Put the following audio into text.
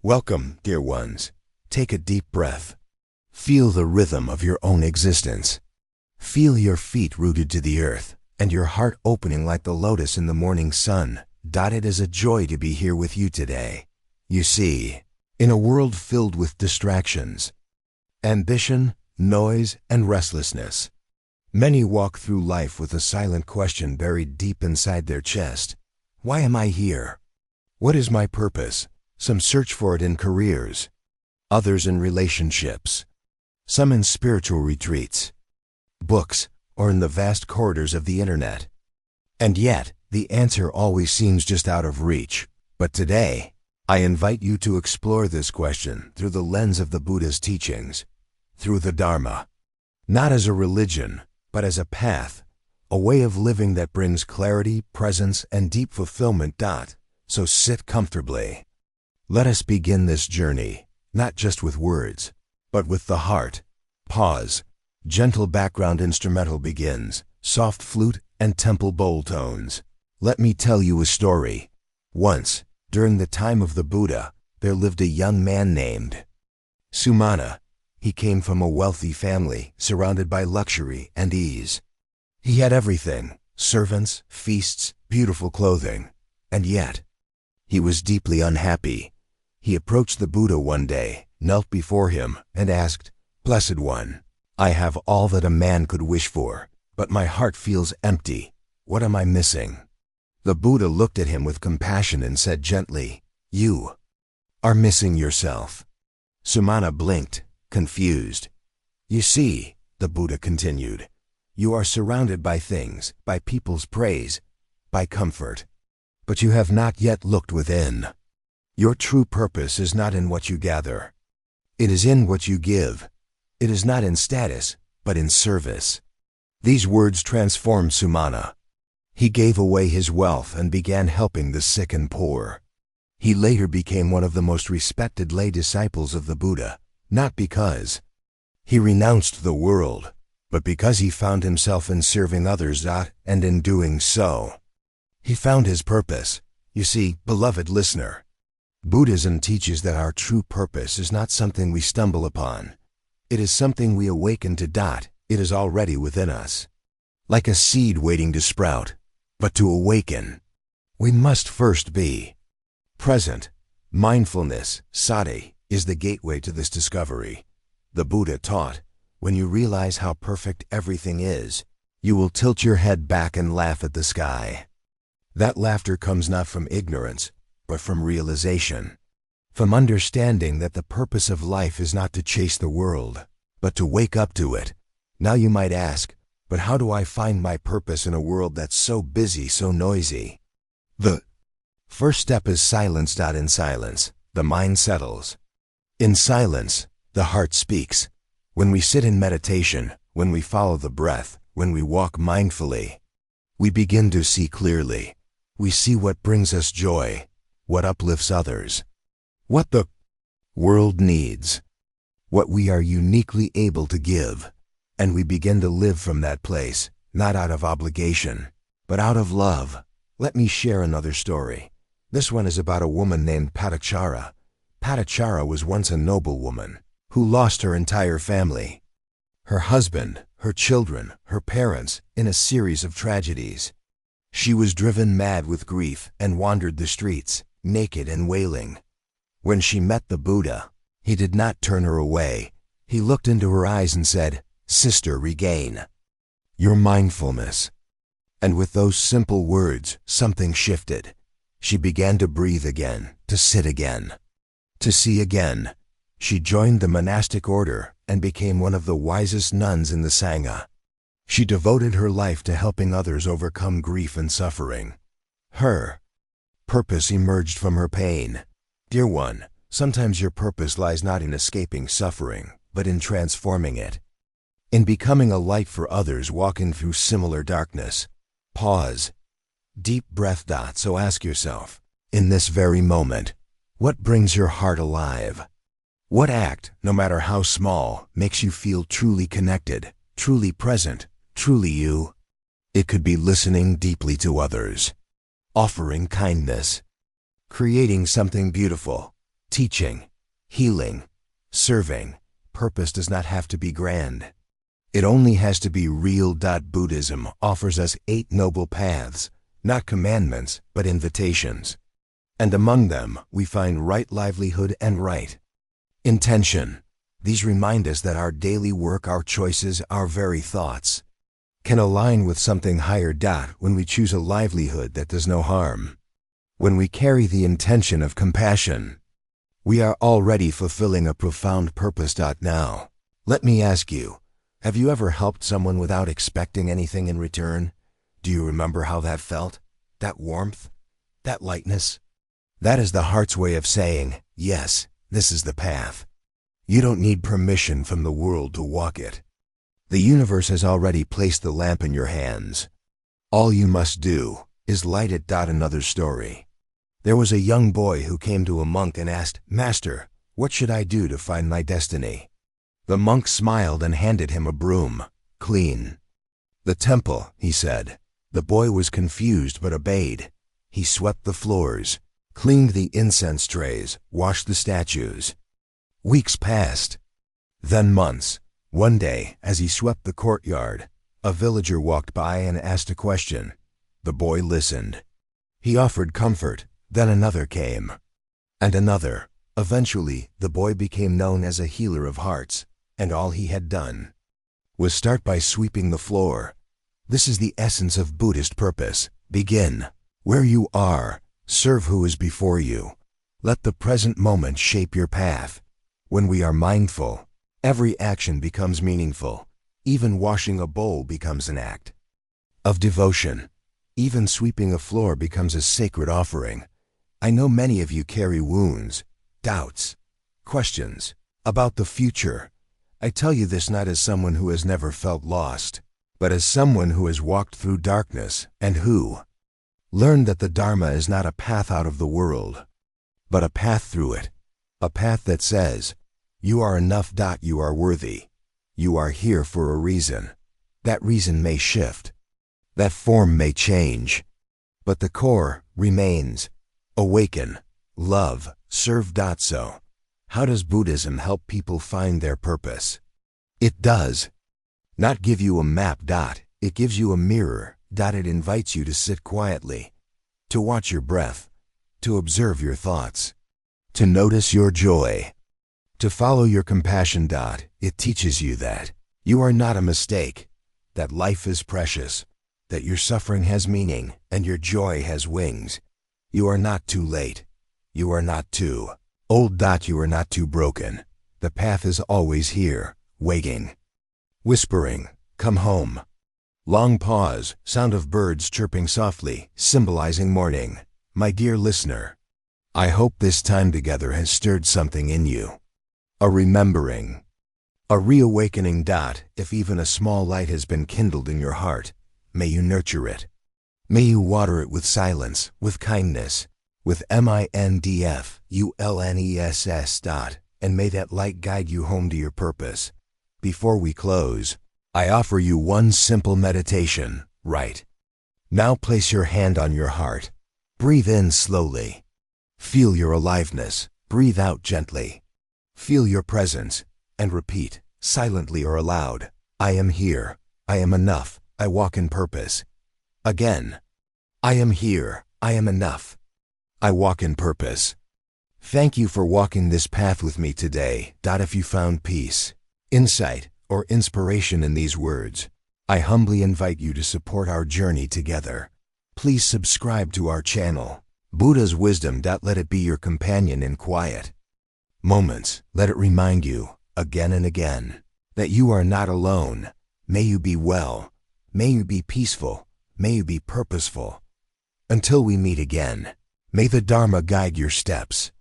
Welcome, dear ones. Take a deep breath. Feel the rhythm of your own existence. Feel your feet rooted to the earth, and your heart opening like the lotus in the morning sun. It is a joy to be here with you today. You see, in a world filled with distractions, ambition, noise, and restlessness, many walk through life with a silent question buried deep inside their chest. Why am I here? What is my purpose? Some search for it in careers, others in relationships, some in spiritual retreats, books, or in the vast corridors of the internet. And yet, the answer always seems just out of reach. But today, I invite you to explore this question through the lens of the Buddha's teachings, through the Dharma, not as a religion, but as a path, a way of living that brings clarity, presence, and deep fulfillment. So sit comfortably. Let us begin this journey, not just with words, but with the heart. Pause. Gentle background instrumental begins, soft flute and temple bowl tones. Let me tell you a story. Once, during the time of the Buddha, there lived a young man named Sumana. He came from a wealthy family, surrounded by luxury and ease. He had everything: servants, feasts, beautiful clothing. And yet, he was deeply unhappy. He approached the Buddha one day, knelt before him, and asked, "Blessed One, I have all that a man could wish for, but my heart feels empty. What am I missing?" The Buddha looked at him with compassion and said gently, "You are missing yourself." Sumana blinked, confused. "You see," the Buddha continued, "you are surrounded by things, by people's praise, by comfort. But you have not yet looked within. Your true purpose is not in what you gather. It is in what you give. It is not in status, but in service." These words transformed Sumana. He gave away his wealth and began helping the sick and poor. He later became one of the most respected lay disciples of the Buddha, not because he renounced the world, but because he found himself in serving others, and in doing so, he found his purpose. You see, beloved listener, Buddhism teaches that our true purpose is not something we stumble upon. It is something we awaken to. It is already within us, like a seed waiting to sprout. But to awaken, we must first be present. Mindfulness, sati, is the gateway to this discovery. The Buddha taught, when you realize how perfect everything is, you will tilt your head back and laugh at the sky. That laughter comes not from ignorance, but from realization, from understanding that the purpose of life is not to chase the world, but to wake up to it. Now you might ask, but how do I find my purpose in a world that's so busy, so noisy? The first step is silence. In silence, the mind settles. In silence, the heart speaks. When we sit in meditation, when we follow the breath, when we walk mindfully, we begin to see clearly. We see what brings us joy, what uplifts others, what the world needs, what we are uniquely able to give. And we begin to live from that place, not out of obligation, but out of love. Let me share another story. This one is about a woman named Patachara. Patachara was once a noble woman who lost her entire family, her husband, her children, her parents, in a series of tragedies. She was driven mad with grief and wandered the streets, naked and wailing. When she met the Buddha, he did not turn her away. He looked into her eyes and said, "Sister, regain your mindfulness." And with those simple words, something shifted. She began to breathe again, to sit again, to see again. She joined the monastic order and became one of the wisest nuns in the Sangha. She devoted her life to helping others overcome grief and suffering. Her purpose emerged from her pain. Dear one, sometimes your purpose lies not in escaping suffering, but in transforming it, in becoming a light for others walking through similar darkness. Pause. Deep breath. So ask yourself, in this very moment, what brings your heart alive? What act, no matter how small, makes you feel truly connected, truly present, truly you? It could be listening deeply to others, offering kindness, creating something beautiful, Teaching, healing, serving, purpose does not have to be grand. It only has to be real. Buddhism offers us 8 noble paths, not commandments, but invitations. And among them, we find right livelihood and right intention. These remind us that our daily work, our choices, our very thoughts can align with something higher. When we choose a livelihood that does no harm, when we carry the intention of compassion, we are already fulfilling a profound purpose. Now, let me ask you, have you ever helped someone without expecting anything in return? Do you remember how that felt? That warmth? That lightness? That is the heart's way of saying, yes, this is the path. You don't need permission from the world to walk it. The universe has already placed the lamp in your hands. All you must do is light it. Another story. There was a young boy who came to a monk and asked, "Master, what should I do to find my destiny?" The monk smiled and handed him a broom. "Clean the temple," he said. The boy was confused but obeyed. He swept the floors, cleaned the incense trays, washed the statues. Weeks passed, then months. One day, as he swept the courtyard, a villager walked by and asked a question. The boy listened. He offered comfort. Then another came, and another. Eventually, the boy became known as a healer of hearts, and all he had done was start by sweeping the floor. This is the essence of Buddhist purpose. Begin where you are. Serve who is before you. Let the present moment shape your path. When we are mindful, every action becomes meaningful. Even washing a bowl becomes an act of devotion. Even sweeping a floor becomes a sacred offering. I know many of you carry wounds, doubts, questions about the future. I tell you this not as someone who has never felt lost, but as someone who has walked through darkness and who learned that the Dharma is not a path out of the world, but a path through it. A path that says, you are enough. You are worthy. You are here for a reason. That reason may shift. That form may change, but the core remains. Awaken, love, serve. So, how does Buddhism help people find their purpose? It does not give you a map. It gives you a mirror. It invites you to sit quietly, to watch your breath, to observe your thoughts, to notice your joy, to follow your compassion. It teaches you that you are not a mistake, that life is precious, that your suffering has meaning and your joy has wings. You are not too late. You are not too old. You are not too broken. The path is always here, waiting, whispering, "Come home." Long pause, sound of birds chirping softly, symbolizing morning. My dear listener, I hope this time together has stirred something in you. A remembering, a reawakening. If even a small light has been kindled in your heart, may you nurture it. May you water it with silence, with kindness, with mindfulness. And may that light guide you home to your purpose. Before we close, I offer you one simple meditation. Right now, place your hand on your heart. Breathe in slowly. Feel your aliveness. Breathe out gently. Feel your presence, and repeat, silently or aloud, I am here. I am enough. I walk in purpose. Again, I am here. I am enough. I walk in purpose. Thank you for walking this path with me today. If you found peace, insight, or inspiration in these words, I humbly invite you to support our journey together. Please subscribe to our channel, Buddha's Wisdom. Let it be your companion in quiet moments. Let it remind you, again and again, that you are not alone. May you be well. May you be peaceful. May you be purposeful. Until we meet again, may the Dharma guide your steps.